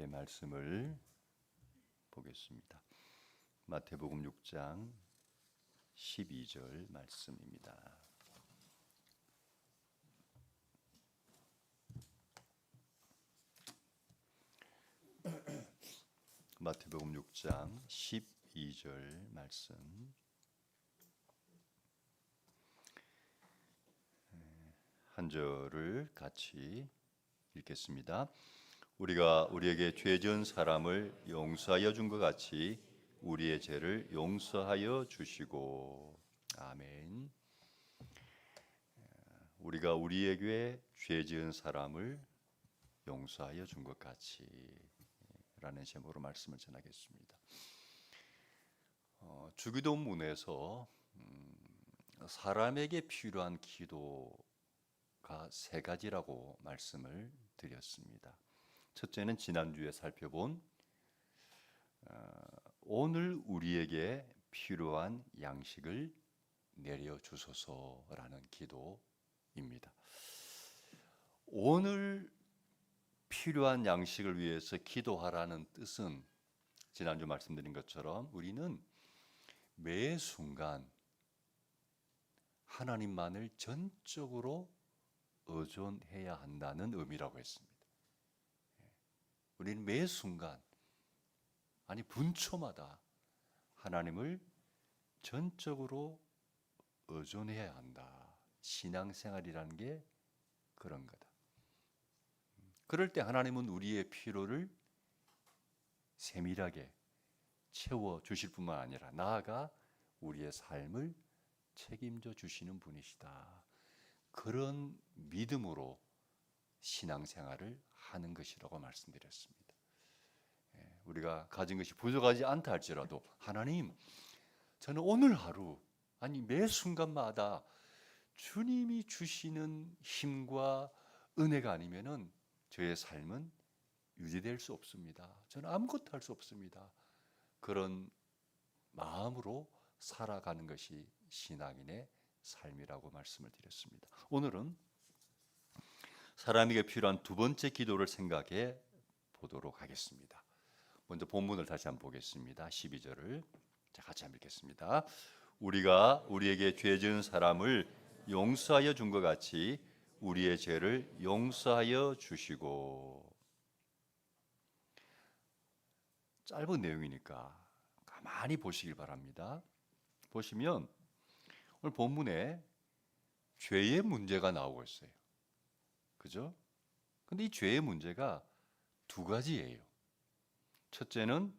함께 말씀을 보겠습니다. 마태복음 6장 12절 말씀입니다. 마태복음 6장 12절 말씀. 한 절을 같이 읽겠습니다. 우리가 우리에게 죄 지은 사람을 용서하여 준 것 같이 우리의 죄를 용서하여 주시고. 아멘. 우리가 우리에게 죄 지은 사람을 용서하여 준 것 같이 라는 제목으로 말씀을 전하겠습니다. 주기도문에서 사람에게 필요한 기도가 세 가지라고 말씀을 드렸습니다. 첫째는 지난주에 살펴본 오늘 우리에게 필요한 양식을 내려주소서라는 기도입니다. 오늘 필요한 양식을 위해서 기도하라는 뜻은 지난주 말씀드린 것처럼 우리는 매 순간 하나님만을 전적으로 의존해야 한다는 의미라고 했습니다. 우리는 매 순간, 아니 분초마다 하나님을 전적으로 의존해야 한다. 신앙생활이라는 게 그런 거다. 그럴 때 하나님은 우리의 필요를 세밀하게 채워주실 뿐만 아니라 나아가 우리의 삶을 책임져 주시는 분이시다. 그런 믿음으로 신앙생활을 하는 것이라고 말씀드렸습니다. 우리가 가진 것이 부족하지 않다 할지라도 하나님, 저는 오늘 하루, 아니 매 순간마다 주님이 주시는 힘과 은혜가 아니면은 저의 삶은 유지될 수 없습니다. 저는 아무것도 할 수 없습니다. 그런 마음으로 살아가는 것이 신앙인의 삶이라고 말씀을 드렸습니다. 오늘은 사람에게 필요한 두 번째 기도를 생각해 보도록 하겠습니다. 먼저 본문을 다시 한번 보겠습니다. 12절을 같이 한번 읽겠습니다. 우리가 우리에게 죄 지은 사람을 용서하여 준 것 같이 우리의 죄를 용서하여 주시고. 짧은 내용이니까 가만히 보시길 바랍니다. 보시면 오늘 본문에 죄의 문제가 나오고 있어요. 그죠? 근데 이 죄의 문제가 두 가지예요. 첫째는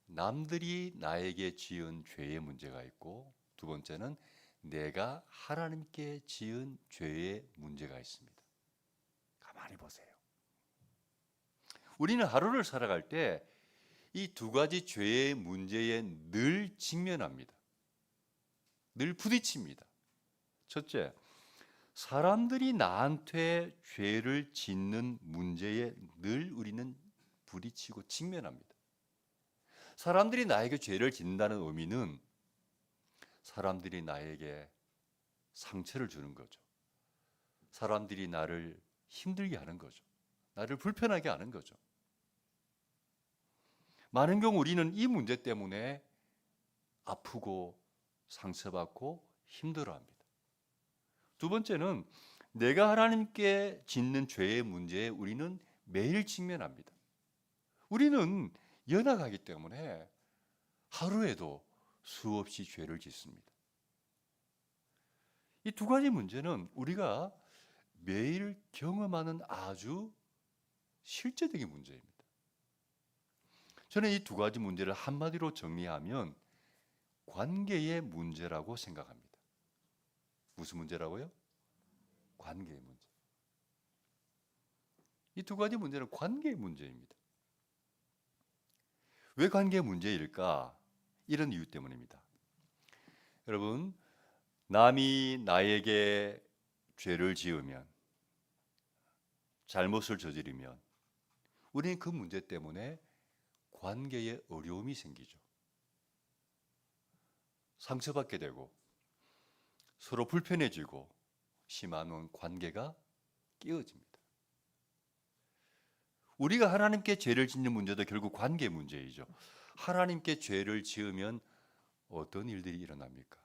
남들이 나에게 지은 죄의 문제가 있고, 두 번째는 내가 하나님께 지은 죄의 문제가 있습니다. 가만히 보세요. 우리는 하루를 살아갈 때 이 두 가지 죄의 문제에 늘 직면합니다. 늘 부딪힙니다. 첫째, 사람들이 나한테 죄를 짓는 문제에 늘 우리는 부딪히고 직면합니다. 사람들이 나에게 죄를 짓는다는 의미는 사람들이 나에게 상처를 주는 거죠. 사람들이 나를 힘들게 하는 거죠. 나를 불편하게 하는 거죠. 많은 경우 우리는 이 문제 때문에 아프고 상처받고 힘들어합니다. 두 번째는 내가 하나님께 짓는 죄의 문제에 우리는 매일 직면합니다. 우리는 연약하기 때문에 하루에도 수없이 죄를 짓습니다. 이 두 가지 문제는 우리가 매일 경험하는 아주 실제적인 문제입니다. 저는 이 두 가지 문제를 한마디로 정리하면 관계의 문제라고 생각합니다. 무슨 문제라고요? 관계의 문제. 이 두 가지 문제는 관계의 문제입니다. 왜 관계의 문제일까? 이런 이유 때문입니다. 여러분, 남이 나에게 죄를 지으면, 잘못을 저지르면 우리는 그 문제 때문에 관계에 어려움이 생기죠. 상처받게 되고 서로 불편해지고 심한 관계가 깨어집니다. 우리가 하나님께 죄를 짓는 문제도 결국 관계 문제이죠. 하나님께 죄를 지으면 어떤 일들이 일어납니까?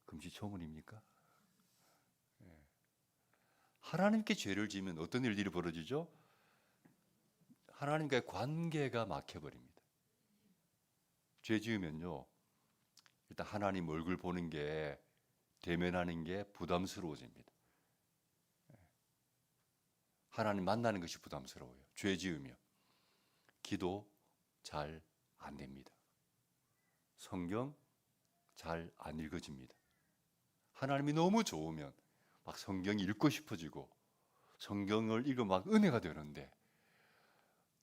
금시초문입니까? 하나님께 죄를 지으면 어떤 일들이 벌어지죠? 하나님과의 관계가 막혀버립니다. 죄 지으면요, 일단 하나님 얼굴 보는 게, 대면하는 게 부담스러워집니다. 하나님 만나는 것이 부담스러워요. 죄 지으면 기도 잘 안 됩니다. 성경 잘 안 읽어집니다. 하나님이 너무 좋으면 막 성경 읽고 싶어지고 성경을 읽으면 막 은혜가 되는데,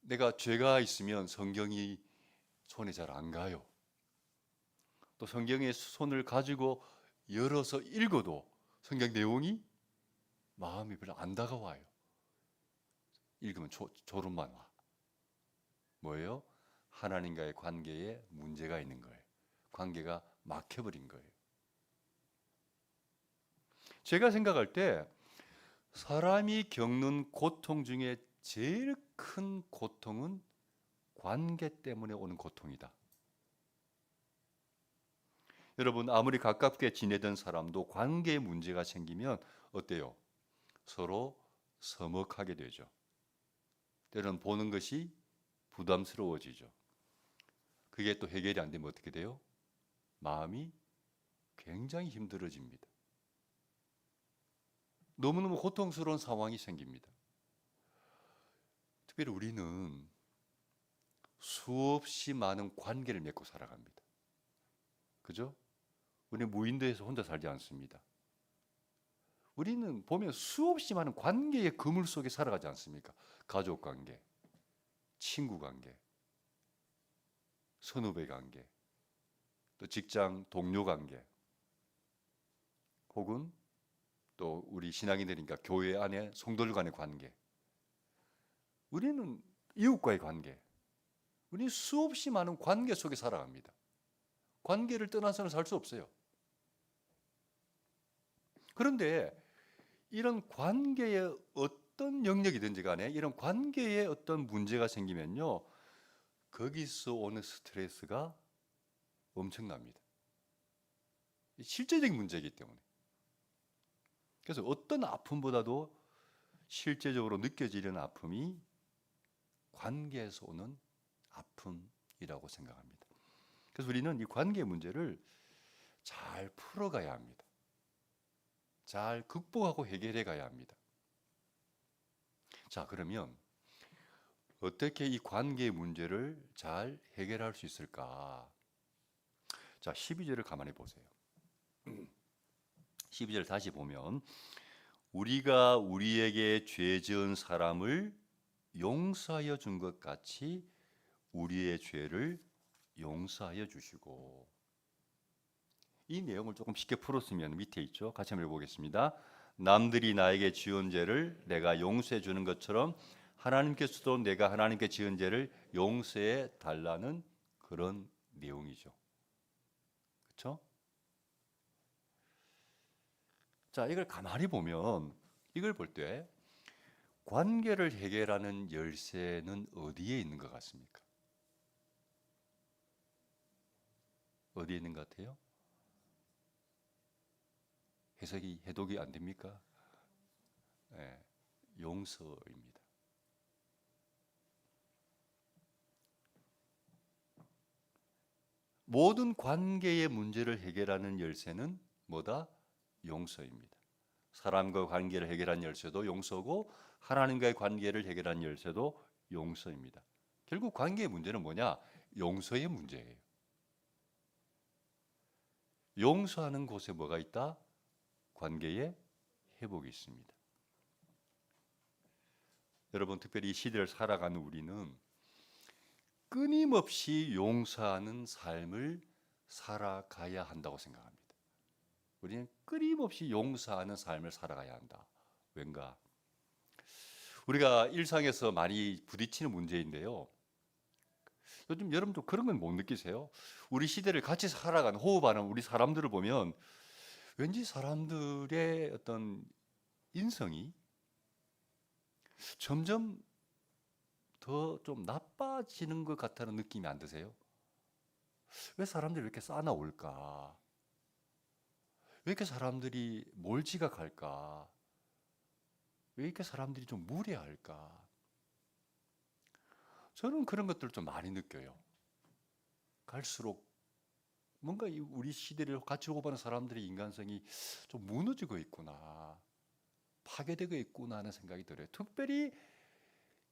내가 죄가 있으면 성경이 손에 잘 안 가요. 또 성경의 손을 가지고 열어서 읽어도 성경 내용이 마음이 별로 안 다가와요. 읽으면 졸음만 와. 뭐예요? 하나님과의 관계에 문제가 있는 거예요. 관계가 막혀버린 거예요. 제가 생각할 때 사람이 겪는 고통 중에 제일 큰 고통은 관계 때문에 오는 고통이다. 여러분, 아무리 가깝게 지내던 사람도 관계에 문제가 생기면 어때요? 서로 서먹하게 되죠. 때로는 보는 것이 부담스러워지죠. 그게 또 해결이 안 되면 어떻게 돼요? 마음이 굉장히 힘들어집니다. 너무너무 고통스러운 상황이 생깁니다. 특별히 우리는 수없이 많은 관계를 맺고 살아갑니다. 그죠? 우리는 무인도에서 혼자 살지 않습니다. 우리는 보면 수없이 많은 관계의 그물 속에 살아가지 않습니까? 가족 관계, 친구 관계, 선후배 관계, 또 직장 동료 관계, 혹은 또 우리 신앙인들이니까 교회 안에 성도들 간의 관계, 우리는 이웃과의 관계, 우리는 수없이 많은 관계 속에 살아갑니다. 관계를 떠나서는 살 수 없어요. 그런데 이런 관계에 어떤 영역이든지 간에 이런 관계에 어떤 문제가 생기면요, 거기서 오는 스트레스가 엄청납니다. 실제적인 문제이기 때문에. 그래서 어떤 아픔보다도 실제적으로 느껴지는 아픔이 관계에서 오는 아픔이라고 생각합니다. 그래서 우리는 이 관계 문제를 잘 풀어가야 합니다. 잘 극복하고 해결해 가야 합니다. 자, 그러면 어떻게 이 관계의 문제를 잘 해결할 수 있을까? 자, 12절을 가만히 보세요. 12절 다시 보면, 우리가 우리에게 죄 지은 사람을 용서하여 준 것 같이 우리의 죄를 용서하여 주시고. 이 내용을 조금 쉽게 풀었으면 밑에 있죠. 같이 한번 읽어보겠습니다. 남들이 나에게 지은 죄를 내가 용서해 주는 것처럼 하나님께서도 내가 하나님께 지은 죄를 용서해 달라는 그런 내용이죠. 그렇죠? 자, 이걸 가만히 보면, 이걸 볼 때 관계를 해결하는 열쇠는 어디에 있는 것 같습니까? 어디에 있는 것 같아요? 해독이 안 됩니까? 네, 용서입니다. 모든 관계의 문제를 해결하는 열쇠는 뭐다? 용서입니다. 사람과 관계를 해결하는 열쇠도 용서고, 하나님과의 관계를 해결하는 열쇠도 용서입니다. 결국 관계의 문제는 뭐냐? 용서의 문제예요. 용서하는 곳에 뭐가 있다? 관계의 회복이 있습니다. 여러분, 특별히 이 시대를 살아가는 우리는 끊임없이 용서하는 삶을 살아가야 한다고 생각합니다. 우리는 끊임없이 용서하는 삶을 살아가야 한다. 왠가? 우리가 일상에서 많이 부딪히는 문제인데요. 요즘 여러분도 그런 건 못 느끼세요? 우리 시대를 같이 살아가는, 호흡하는 우리 사람들을 보면 왠지 사람들의 어떤 인성이 점점 더 좀 나빠지는 것 같다는 느낌이 안 드세요? 왜 사람들이 이렇게 싸나올까? 왜 이렇게 사람들이 몰지각할까? 왜 이렇게 사람들이 좀 무례할까? 저는 그런 것들을 좀 많이 느껴요. 갈수록 뭔가 우리 시대를 같이 오고 가는 사람들의 인간성이 좀 무너지고 있구나, 파괴되고 있구나 하는 생각이 들어요. 특별히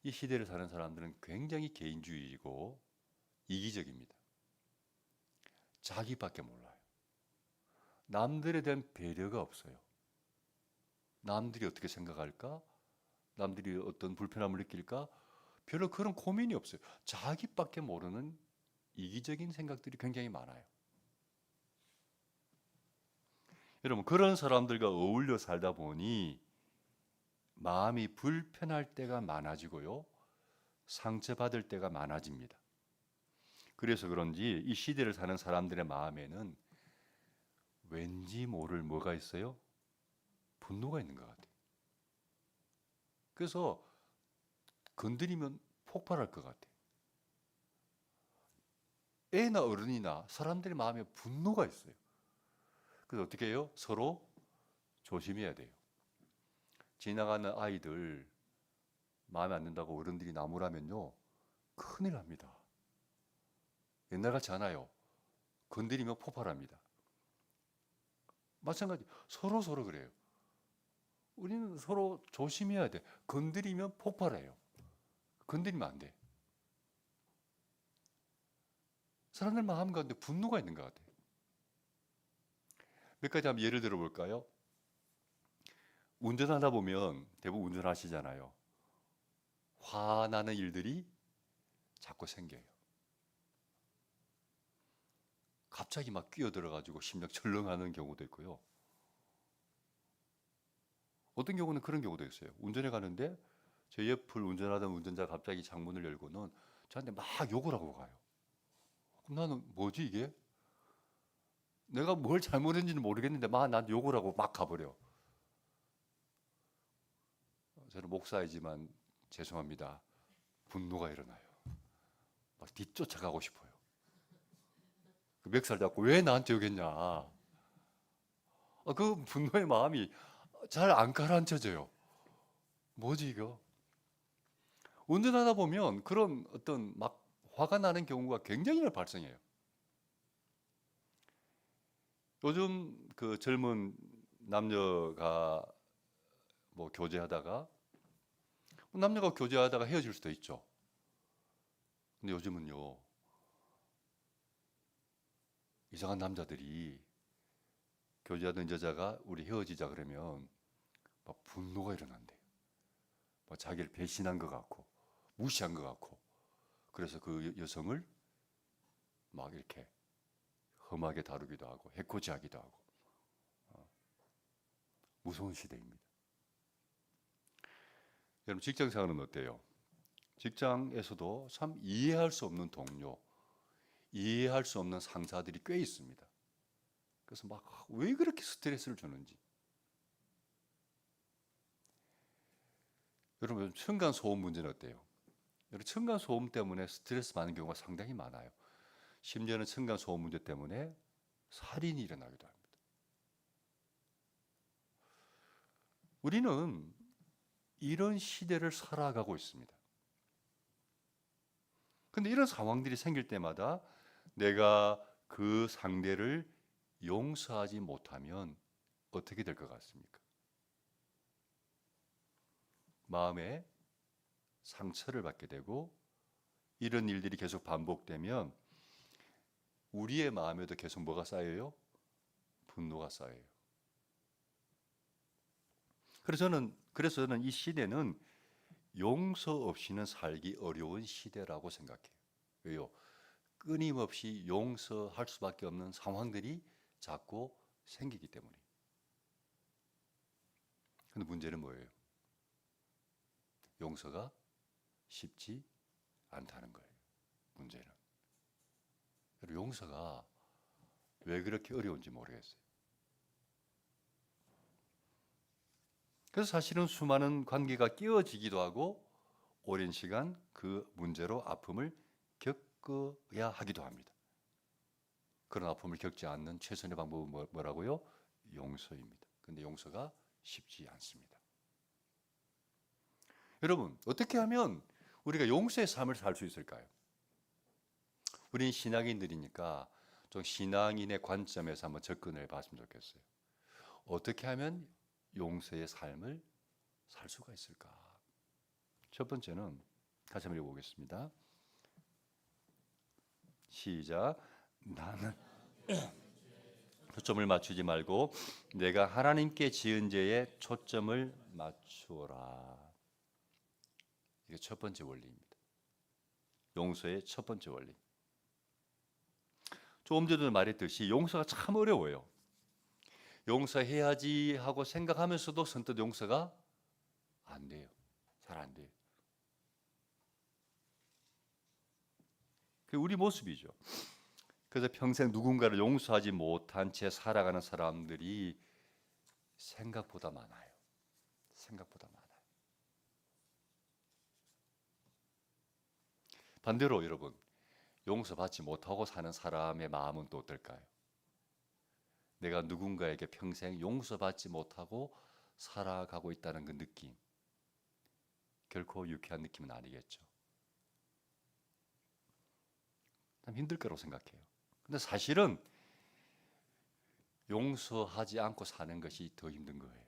이 시대를 사는 사람들은 굉장히 개인주의이고 이기적입니다. 자기밖에 몰라요. 남들에 대한 배려가 없어요. 남들이 어떻게 생각할까? 남들이 어떤 불편함을 느낄까? 별로 그런 고민이 없어요. 자기밖에 모르는 이기적인 생각들이 굉장히 많아요. 여러분, 그런 사람들과 어울려 살다 보니 마음이 불편할 때가 많아지고요, 상처받을 때가 많아집니다. 그래서 그런지 이 시대를 사는 사람들의 마음에는 왠지 모를 뭐가 있어요? 분노가 있는 것 같아요. 그래서 건드리면 폭발할 것 같아요. 애나 어른이나 사람들의 마음에 분노가 있어요. 그래서 어떻게 해요? 서로 조심해야 돼요. 지나가는 아이들 마음에 안 든다고 어른들이 나무라면요, 큰일 납니다. 옛날 같지 않아요. 건드리면 폭발합니다. 마찬가지, 서로 그래요. 우리는 서로 조심해야 돼. 건드리면 폭발해요. 건드리면 안 돼. 사람들 마음 가운데 분노가 있는 것 같아요. 몇 가지 한번 예를 들어 볼까요? 운전하다 보면 대부분 운전하시잖아요. 화나는 일들이 자꾸 생겨요. 갑자기 막 끼어들어가지고 심장 철렁하는 경우도 있고요. 어떤 경우는 그런 경우도 있어요. 운전해 가는데 제 옆을 운전하던 운전자가 갑자기 창문을 열고는 저한테 막 욕을 하고 가요. 그럼 나는 뭐지 이게? 내가 뭘 잘못했는지는 모르겠는데 막 나한테 욕을 하고 막 가버려. 저는 목사이지만 죄송합니다. 분노가 일어나요. 막 뒤쫓아가고 싶어요. 그 멱살 잡고 왜 나한테 욕했냐. 그 분노의 마음이 잘 안 가라앉혀져요. 뭐지 이거? 운전하다 보면 그런 어떤 막 화가 나는 경우가 굉장히 발생해요. 요즘 그 젊은 남녀가 남녀가 교제하다가 헤어질 수도 있죠. 근데 요즘은요, 이상한 남자들이 교제하던 여자가 우리 헤어지자 그러면 막 분노가 일어난대요. 막 자기를 배신한 것 같고 무시한 것 같고, 그래서 그 여성을 막 이렇게 험하게 다루기도 하고 해코지하기도 하고, 무서운 시대입니다. 여러분, 직장 생활은 어때요? 직장에서도 참 이해할 수 없는 동료, 이해할 수 없는 상사들이 꽤 있습니다. 그래서 막 왜 그렇게 스트레스를 주는지. 여러분, 층간 소음 문제는 어때요? 여러분, 층간 소음 때문에 스트레스 받는 경우가 상당히 많아요. 심지어는 층간 소음 문제 때문에 살인이 일어나기도 합니다. 우리는 이런 시대를 살아가고 있습니다. 근데 이런 상황들이 생길 때마다 내가 그 상대를 용서하지 못하면 어떻게 될 것 같습니까? 마음에 상처를 받게 되고, 이런 일들이 계속 반복되면 우리의 마음에도 계속 뭐가 쌓여요? 분노가 쌓여요. 그래서 저는 이 시대는 용서 없이는 살기 어려운 시대라고 생각해요. 왜요? 끊임없이 용서할 수밖에 없는 상황들이 자꾸 생기기 때문에. 근데 문제는 뭐예요? 용서가 쉽지 않다는 거예요. 문제는. 용서가 왜 그렇게 어려운지 모르겠어요. 그래서 사실은 수많은 관계가 깨어지기도 하고 오랜 시간 그 문제로 아픔을 겪어야 하기도 합니다. 그런 아픔을 겪지 않는 최선의 방법은 뭐라고요? 용서입니다. 근데 용서가 쉽지 않습니다. 여러분, 어떻게 하면 우리가 용서의 삶을 살 수 있을까요? 우린 신앙인들이니까 좀 신앙인의 관점에서 한번 접근을 해봤으면 좋겠어요. 어떻게 하면 용서의 삶을 살 수가 있을까? 첫 번째는 같이 한번 읽어보겠습니다. 시작. 나는 초점을 맞추지 말고 내가 하나님께 지은 죄에 초점을 맞추어라. 이게 첫 번째 원리입니다. 용서의 첫 번째 원리. 조금 전에도 말했듯이 용서가 참 어려워요. 용서해야지 하고 생각하면서도 선뜻 용서가 안 돼요. 잘 안 돼요. 그게 우리 모습이죠. 그래서 평생 누군가를 용서하지 못한 채 살아가는 사람들이 생각보다 많아요. 생각보다 많아요. 반대로 여러분, 용서받지 못하고 사는 사람의 마음은 또 어떨까요? 내가 누군가에게 평생 용서받지 못하고 살아가고 있다는 그 느낌, 결코 유쾌한 느낌은 아니겠죠. 참 힘들 거라고 생각해요. 근데 사실은 용서하지 않고 사는 것이 더 힘든 거예요.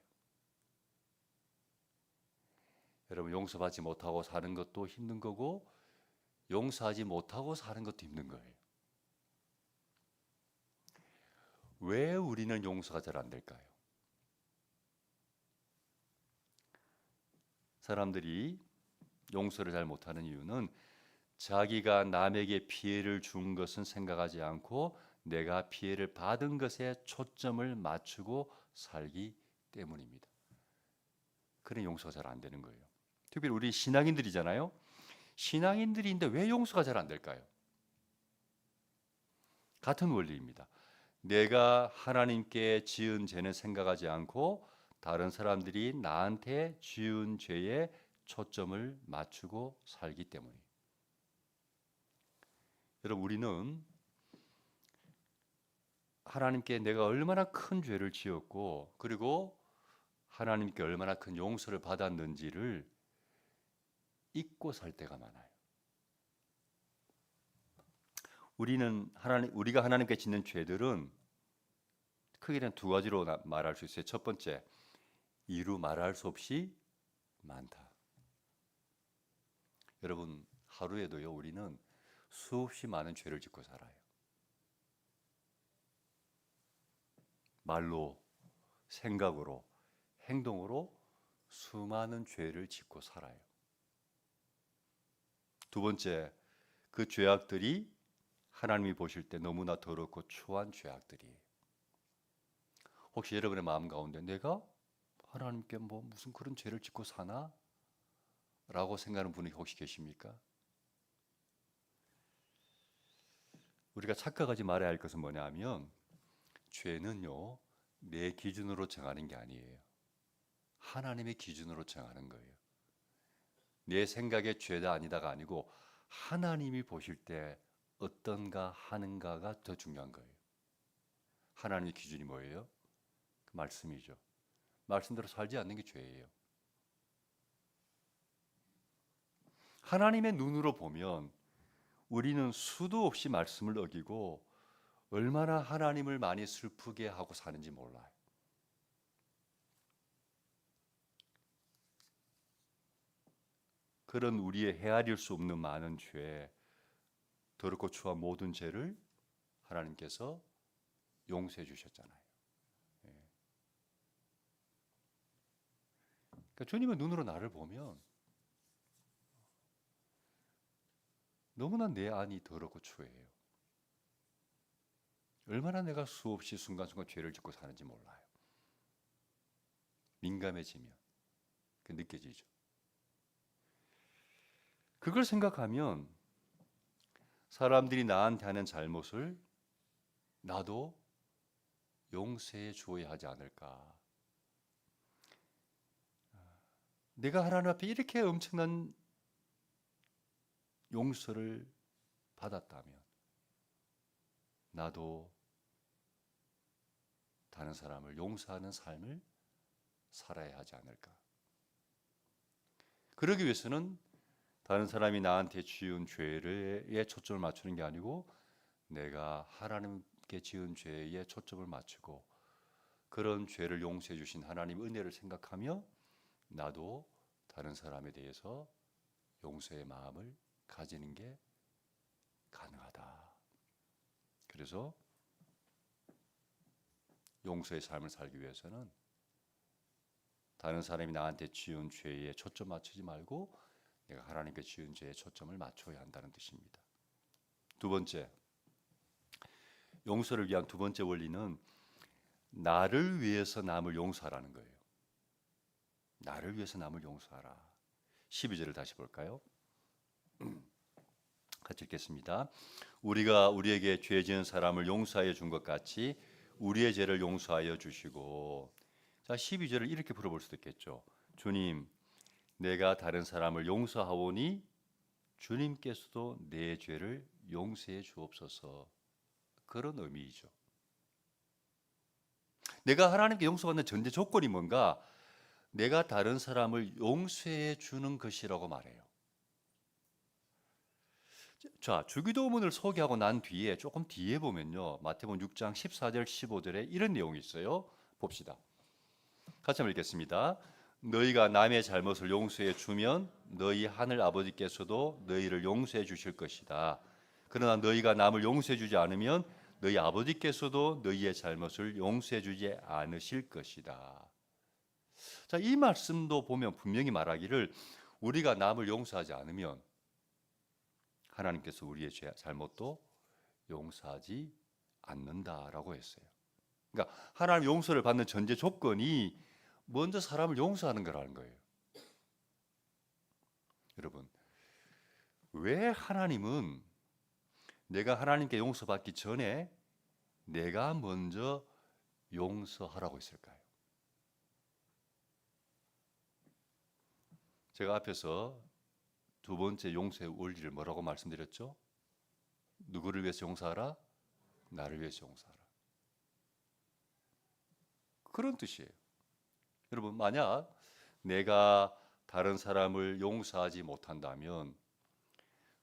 여러분, 용서받지 못하고 사는 것도 힘든 거고 용서하지 못하고 사는 것도 힘든 거예요. 왜 우리는 용서가 잘 안 될까요? 사람들이 용서를 잘 못하는 이유는 자기가 남에게 피해를 준 것은 생각하지 않고 내가 피해를 받은 것에 초점을 맞추고 살기 때문입니다. 그래 용서가 잘 안 되는 거예요. 특별히 우리 신앙인들이잖아요. 신앙인들인데 왜 용서가 잘 안 될까요? 같은 원리입니다. 내가 하나님께 지은 죄는 생각하지 않고 다른 사람들이 나한테 지은 죄에 초점을 맞추고 살기 때문이에요. 여러분, 우리는 하나님께 내가 얼마나 큰 죄를 지었고 그리고 하나님께 얼마나 큰 용서를 받았는지를 잊고 살 때가 많아요. 우리가 하나님께 짓는 죄들은 크게는 두 가지로 말할 수 있어요. 첫 번째, 이루 말할 수 없이 많다. 여러분, 하루에도요 우리는 수없이 많은 죄를 짓고 살아요. 말로, 생각으로, 행동으로 수많은 죄를 짓고 살아요. 두 번째, 그 죄악들이 하나님이 보실 때 너무나 더럽고 추한 죄악들이에요. 혹시 여러분의 마음 가운데 내가 하나님께 무슨 그런 죄를 짓고 사나? 라고 생각하는 분이 혹시 계십니까? 우리가 착각하지 말아야 할 것은 뭐냐 하면 죄는요 내 기준으로 정하는 게 아니에요. 하나님의 기준으로 정하는 거예요. 내 생각의 죄다 아니다가 아니고 하나님이 보실 때 어떤가 하는가가 더 중요한 거예요. 하나님의 기준이 뭐예요? 그 말씀이죠. 말씀대로 살지 않는 게 죄예요. 하나님의 눈으로 보면 우리는 수도 없이 말씀을 어기고 얼마나 하나님을 많이 슬프게 하고 사는지 몰라요. 그런 우리의 헤아릴 수 없는 많은 죄, 더럽고 추한 모든 죄를 하나님께서 용서해 주셨잖아요. 예. 그러니까 주님의 눈으로 나를 보면 너무나 내 안이 더럽고 추해요. 얼마나 내가 수없이 순간순간 죄를 짓고 사는지 몰라요. 민감해지면 그 느껴지죠. 그걸 생각하면 사람들이 나한테 하는 잘못을 나도 용서해 주어야 하지 않을까. 내가 하나님 앞에 이렇게 엄청난 용서를 받았다면 나도 다른 사람을 용서하는 삶을 살아야 하지 않을까. 그러기 위해서는 다른 사람이 나한테 지은 죄에 초점을 맞추는 게 아니고 내가 하나님께 지은 죄에 초점을 맞추고 그런 죄를 용서해 주신 하나님 은혜를 생각하며 나도 다른 사람에 대해서 용서의 마음을 가지는 게 가능하다. 그래서 용서의 삶을 살기 위해서는 다른 사람이 나한테 지은 죄에 초점 맞추지 말고 내가 하나님께 지은 죄에 초점을 맞춰야 한다는 뜻입니다. 두 번째, 용서를 위한 두 번째 원리는 나를 위해서 남을 용서하라는 거예요. 나를 위해서 남을 용서하라. 12절을 다시 볼까요? 같이 읽겠습니다. 우리가 우리에게 죄 지은 사람을 용서하여 준 것 같이 우리의 죄를 용서하여 주시고. 자, 12절을 이렇게 풀어볼 수도 있겠죠. 주님, 내가 다른 사람을 용서하오니 주님께서도 내 죄를 용서해 주옵소서. 그런 의미이죠. 내가 하나님께 용서받는 전제 조건이 뭔가? 내가 다른 사람을 용서해 주는 것이라고 말해요. 자, 주기도문을 소개하고 난 뒤에 조금 뒤에 보면요. 마태복음 6장 14절 15절에 이런 내용이 있어요. 봅시다. 같이 한번 읽겠습니다. 너희가 남의 잘못을 용서해 주면 너희 하늘 아버지께서도 너희를 용서해 주실 것이다. 그러나 너희가 남을 용서해 주지 않으면 너희 아버지께서도 너희의 잘못을 용서해 주지 않으실 것이다. 자, 이 말씀도 보면 분명히 말하기를 우리가 남을 용서하지 않으면 하나님께서 우리의 잘못도 용서하지 않는다라고 했어요. 그러니까 하나님 용서를 받는 전제 조건이 먼저 사람을 용서하는 거라는 거예요. 여러분, 왜 하나님은 내가 하나님께 용서받기 전에 내가 먼저 용서하라고 했을까요? 제가 앞에서 두 번째 용서의 원리를 뭐라고 말씀드렸죠? 누구를 위해서 용서하라? 나를 위해서 용서하라. 그런 뜻이에요. 여러분, 만약 내가 다른 사람을 용서하지 못한다면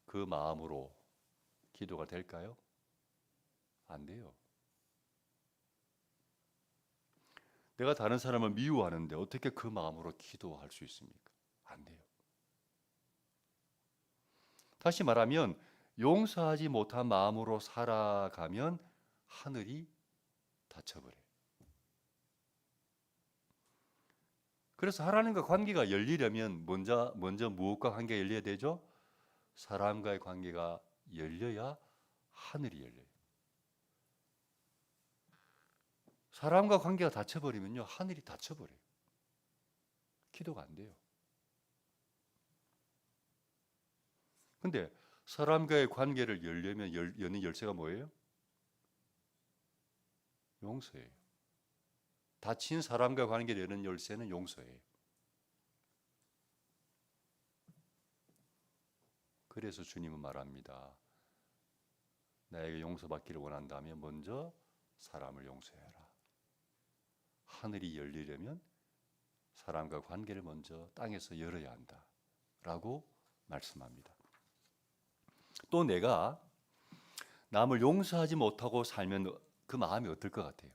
그 마음으로 기도가 될까요? 안 돼요. 내가 다른 사람을 미워하는데 어떻게 그 마음으로 기도할 수 있습니까? 안 돼요. 다시 말하면 용서하지 못한 마음으로 살아가면 하늘이 닫혀버려요. 그래서 하나님과 관계가 열리려면 먼저 무엇과 관계가 열려야 되죠? 사람과의 관계가 열려야 하늘이 열려요. 사람과 관계가 닫혀버리면요, 하늘이 닫혀버려요. 기도가 안 돼요. 근데 사람과의 관계를 열려면 여는 열쇠가 뭐예요? 용서예요. 닫힌 사람과 관계를 여는 열쇠는 용서예요. 그래서 주님은 말합니다. 나에게 용서받기를 원한다면 먼저 사람을 용서해라. 하늘이 열리려면 사람과 관계를 먼저 땅에서 열어야 한다 라고 말씀합니다. 또 내가 남을 용서하지 못하고 살면 그 마음이 어떨 것 같아요?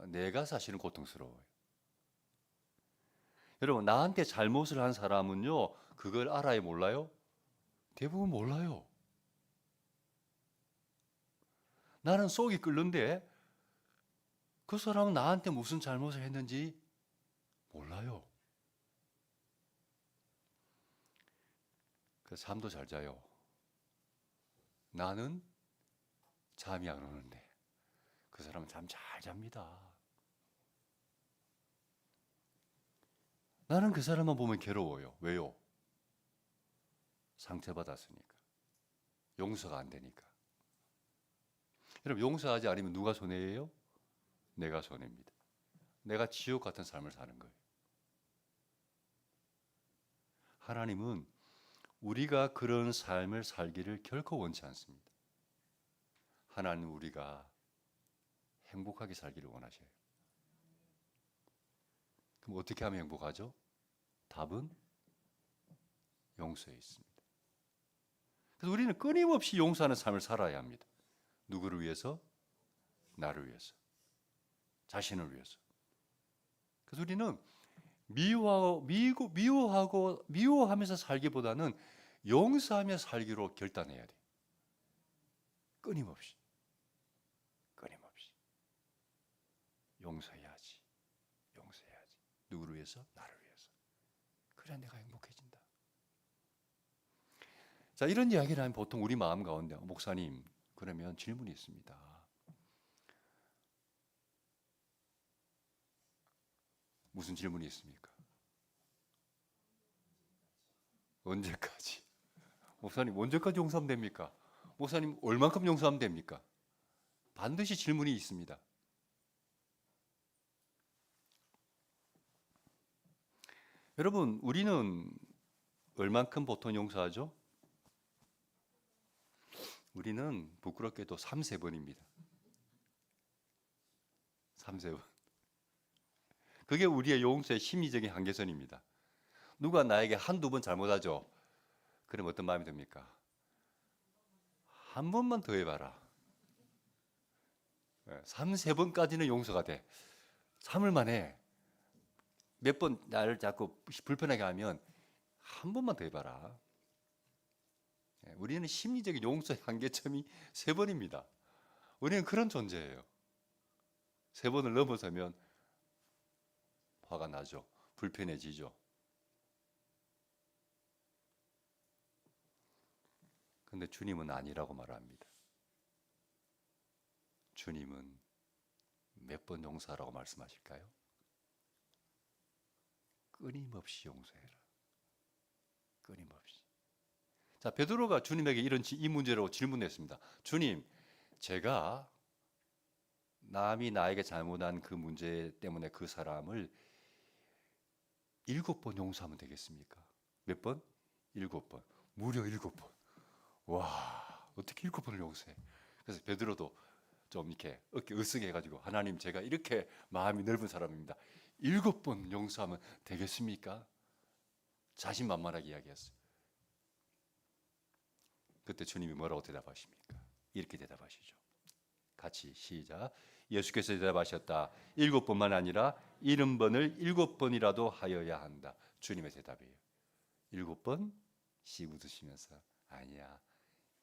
내가 사실은 고통스러워요. 여러분, 나한테 잘못을 한 사람은요, 그걸 알아요, 몰라요? 대부분 몰라요. 나는 속이 끓는데 그 사람은 나한테 무슨 잘못을 했는지 몰라요. 그래서 잠도 잘 자요. 나는 잠이 안 오는데 그 사람은 잠 잘 잡니다. 나는 그 사람만 보면 괴로워요. 왜요? 상처받았으니까. 용서가 안 되니까. 여러분, 용서하지 않으면 누가 손해예요? 내가 손해입니다. 내가 지옥 같은 삶을 사는 거예요. 하나님은 우리가 그런 삶을 살기를 결코 원치 않습니다. 하나님은 우리가 행복하게 살기를 원하셔요. 그럼 어떻게 하면 행복하죠? 답은 용서에 있습니다. 그래서 우리는 끊임없이 용서하는 삶을 살아야 합니다. 누구를 위해서? 나를 위해서. 자신을 위해서. 그래서 우리는 미워하면서 살기보다는 용서하며 살기로 결단해야 돼요. 끊임없이. 용서해야지. 누구를 위해서? 나를 위해서. 그래야 내가 행복해진다. 자, 이런 이야기를 하면 보통 우리 마음 가운데 목사님, 그러면 질문이 있습니다. 무슨 질문이 있습니까? 언제까지? 목사님, 언제까지 용서하면 됩니까? 목사님, 얼만큼 용서하면 됩니까? 반드시 질문이 있습니다. 여러분, 우리는 얼만큼 보통 용서하죠? 우리는 부끄럽게도 3~4번입니다. 3~4번. 그게 우리의 용서의 심리적인 한계선입니다. 누가 나에게 한두 번 잘못하죠? 그럼 어떤 마음이 듭니까? 한 번만 더 해봐라. 3~4번까지는 용서가 돼. 참을만 해. 몇 번 나를 자꾸 불편하게 하면 한 번만 더 해봐라. 우리는 심리적인 용서의 한계점이 3번입니다. 우리는 그런 존재예요. 3번을 넘어서면 화가 나죠. 불편해지죠. 근데 주님은 아니라고 말합니다. 주님은 몇 번 용서하라고 말씀하실까요? 끊임없이 용서해라. 끊임없이. 자, 베드로가 주님에게 이 문제로 질문했습니다. 주님, 제가 남이 나에게 잘못한 그 문제 때문에 그 사람을 7번 용서하면 되겠습니까? 몇 번? 7번. 무려 7번. 와, 어떻게 7번을 용서해? 그래서 베드로도 좀 이렇게 어깨 으쓱해가지고, 하나님, 제가 이렇게 마음이 넓은 사람입니다. 7번 용서하면 되겠습니까? 자신만만하게 이야기했어요. 그때 주님이 뭐라고 대답하십니까? 이렇게 대답하시죠. 같이 시작. 예수께서 대답하셨다. 7번만 아니라 70번을 7번이라도 하여야 한다. 주님의 대답이에요. 7번? 씩 웃으시면서, 아니야,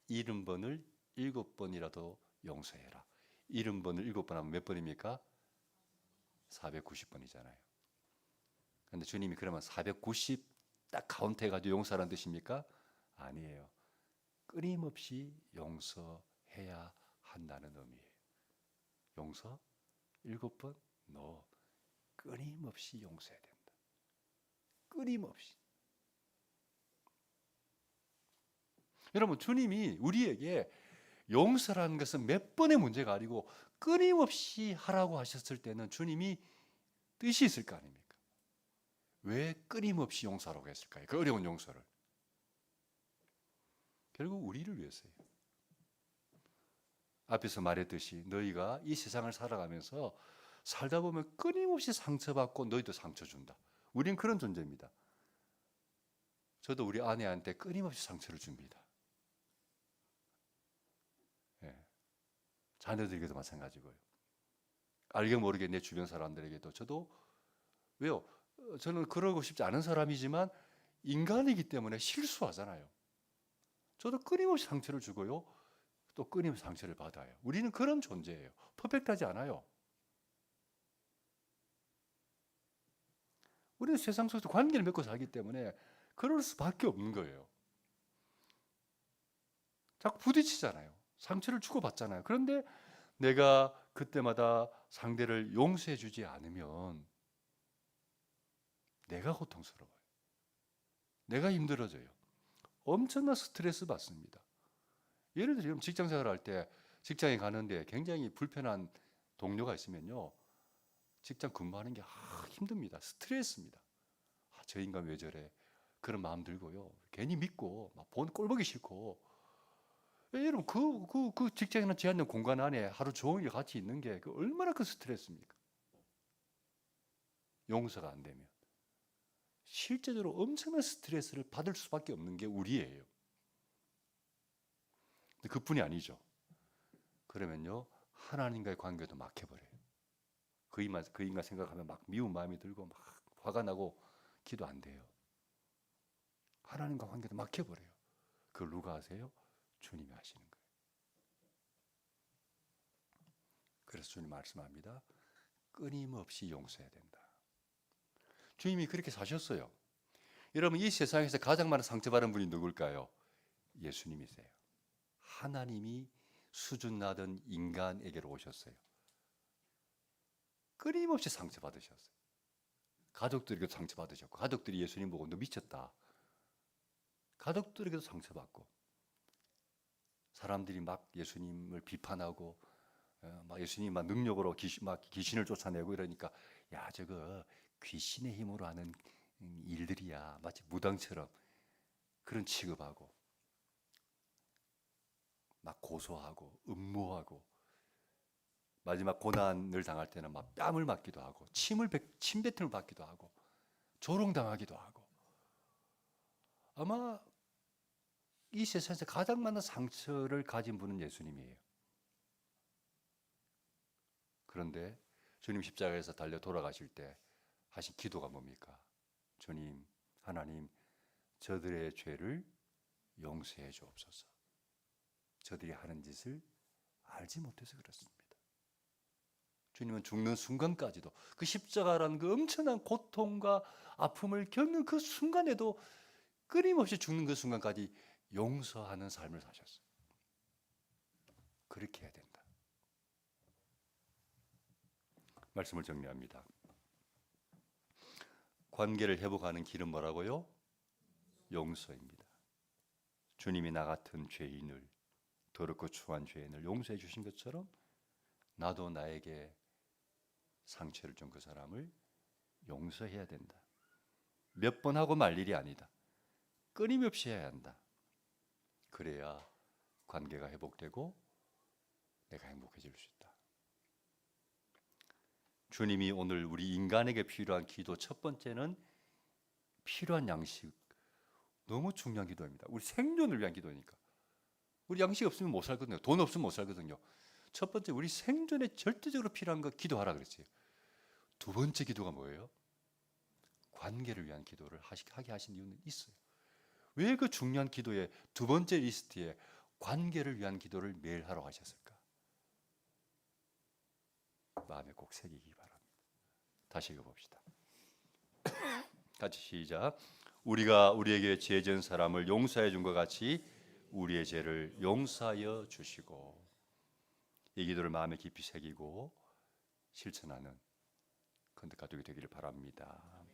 70번을 7번이라도 용서해라. 70번을 7번 하면 몇 번입니까? 490번이잖아요. 그런데 주님이 그러면 490 딱 카운트 해가지고 용서하라는 뜻입니까? 아니에요. 끊임없이 용서해야 한다는 의미예요. 용서? 7번? No. 끊임없이 용서해야 된다. 끊임없이. 여러분, 주님이 우리에게 용서라는 것은 몇 번의 문제가 아니고 끊임없이 하라고 하셨을 때는 주님이 뜻이 있을 거 아닙니까? 왜 끊임없이 용서하라고 했을까요? 그 어려운 용서를. 결국 우리를 위해서예요. 앞에서 말했듯이 너희가 이 세상을 살아가면서 살다 보면 끊임없이 상처받고 너희도 상처 준다. 우리는 그런 존재입니다. 저도 우리 아내한테 끊임없이 상처를 줍니다. 자녀들에게도 마찬가지고요. 알게 모르게 내 주변 사람들에게도. 저도 왜요? 저는 그러고 싶지 않은 사람이지만 인간이기 때문에 실수하잖아요. 저도 끊임없이 상처를 주고요. 또 끊임없이 상처를 받아요. 우리는 그런 존재예요. 퍼펙트하지 않아요. 우리는 세상 속에서 관계를 맺고 살기 때문에 그럴 수밖에 없는 거예요. 자꾸 부딪히잖아요. 상처를 주고받잖아요. 그런데 내가 그때마다 상대를 용서해 주지 않으면 내가 고통스러워요. 내가 힘들어져요. 엄청난 스트레스 받습니다. 예를 들면 직장 생활할 때 직장에 가는데 굉장히 불편한 동료가 있으면요, 직장 근무하는 게 힘듭니다. 스트레스입니다. 저 인간 왜 저래? 그런 마음 들고요. 괜히 믿고 막 꼴 보기 싫고. 여러분 그 직장이나 제한된 공간 안에 하루 종일 같이 있는 게 얼마나 큰 스트레스입니까? 용서가 안 되면 실제적으로 엄청난 스트레스를 받을 수밖에 없는 게 우리예요. 근데 그뿐이 아니죠. 그러면요 하나님과의 관계도 막혀버려요. 그 인간 생각하면 막 미운 마음이 들고 막 화가 나고 기도 안 돼요. 하나님과 관계도 막혀버려요. 그걸 누가 하세요? 주님이 하시는 거예요. 그래서 주님 말씀합니다. 끊임없이 용서해야 된다. 주님이 그렇게 사셨어요. 여러분 이 세상에서 가장 많은 상처받은 분이 누굴까요? 예수님이세요. 하나님이 수준 낮은 인간에게로 오셨어요. 끊임없이 상처받으셨어요. 가족들에게도 상처받으셨고 가족들이 예수님 보고 너 미쳤다. 가족들에게도 상처받고 사람들이 막 예수님을 비판하고 막 예수님 막 능력으로 귀신을 쫓아내고 이러니까 야 저거 귀신의 힘으로 하는 일들이야. 마치 무당처럼 그런 취급하고 막 고소하고 음모하고 마지막 고난을 당할 때는 막 뺨을 맞기도 하고 침뱉음을 받기도 하고 조롱당하기도 하고 아마 이 세상에서 가장 많은 상처를 가진 분은 예수님이에요. 그런데 주님 십자가에서 달려 돌아가실 때 하신 기도가 뭡니까? 주님, 하나님, 저들의 죄를 용서해 주옵소서. 저들이 하는 짓을 알지 못해서 그렇습니다. 주님은 죽는 순간까지도 그 십자가라는 그 엄청난 고통과 아픔을 겪는 그 순간에도 끊임없이 죽는 그 순간까지 용서하는 삶을 사셨어요. 그렇게 해야 된다. 말씀을 정리합니다. 관계를 회복하는 길은 뭐라고요? 용서입니다. 주님이 나 같은 죄인을 더럽고 추한 죄인을 용서해 주신 것처럼 나도 나에게 상처를 준 그 사람을 용서해야 된다. 몇 번 하고 말 일이 아니다. 끊임없이 해야 한다. 그래야 관계가 회복되고 내가 행복해질 수 있다. 주님이 오늘 우리 인간에게 필요한 기도 첫 번째는 필요한 양식. 너무 중요한 기도입니다. 우리 생존을 위한 기도니까. 우리 양식 없으면 못 살거든요. 돈 없으면 못 살거든요. 첫 번째 우리 생존에 절대적으로 필요한 거 기도하라 그랬어요. 두 번째 기도가 뭐예요? 관계를 위한 기도를 하게 하신 이유는 있어요. 왜 그 중요한 기도의 두 번째 리스트에 관계를 위한 기도를 매일 하러 하셨을까? 마음에 꼭 새기기 바랍니다. 다시 읽어봅시다. 같이 시작. 우리가 우리에게 죄 지은 사람을 용서해 준 것 같이 우리의 죄를 용서하여 주시고. 이 기도를 마음에 깊이 새기고 실천하는 건덕 가족이 되기를 바랍니다.